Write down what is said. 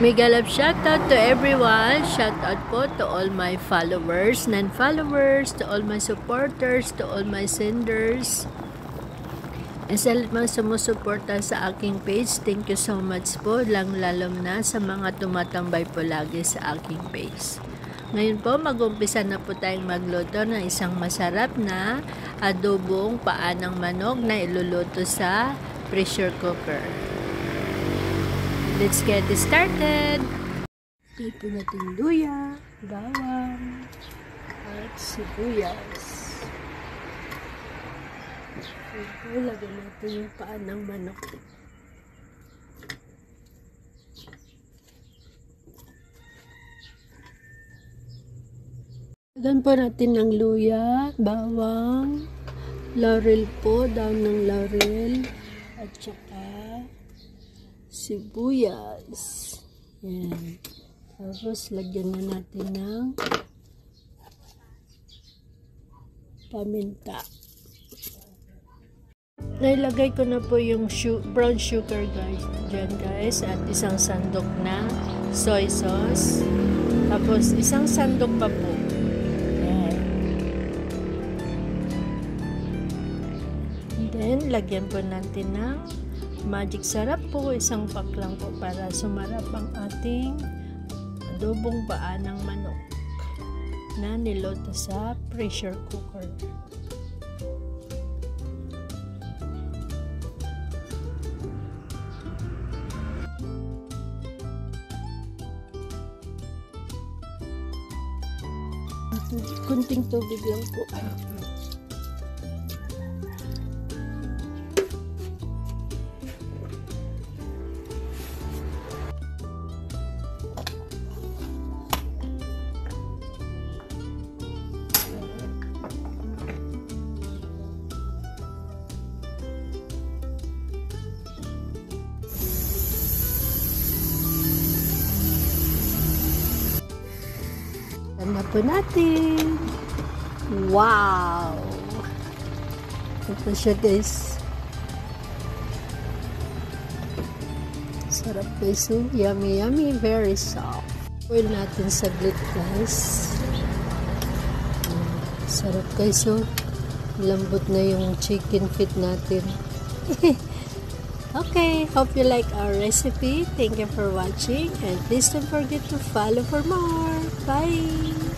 Mega love shoutout to everyone. Shoutout po to all my followers, non-followers, to all my supporters, to all my senders. And sa lahat mga sumusuporta sa aking page, thank you so much po. Lalo na sa mga tumatambay po lagi sa aking page. Ngayon po, mag-umpisa na po tayong magluto ng isang masarap na adobong paa ng manok na iluluto sa pressure cooker. Let's get started! Ito natin luya, bawang, at sibuyas. Ito, lagyan natin yung paa ng manok. Lagyan po natin ng luya, bawang, laurel po, daon ng laurel, at saka sibuyas. Yan. Tapos, lagyan na natin ng paminta. Nailagay ko na po yung brown sugar guys. Diyan guys. At isang sandok na soy sauce. Tapos, isang sandok pa po. Yan. And then, lagyan po natin ng magic sarap po, isang pack lang po para sumarap ang ating adobong paa ng manok na niluto sa pressure cooker. Kunting tubig lang po. Tanda po natin. Wow! Ito siya guys. Sarap guys. Yummy, yummy. Very soft. Boil natin saglit guys. Sarap guys. Lambot na yung chicken feet natin. Okay, hope you like our recipe. Thank you for watching and please don't forget to follow for more. Bye!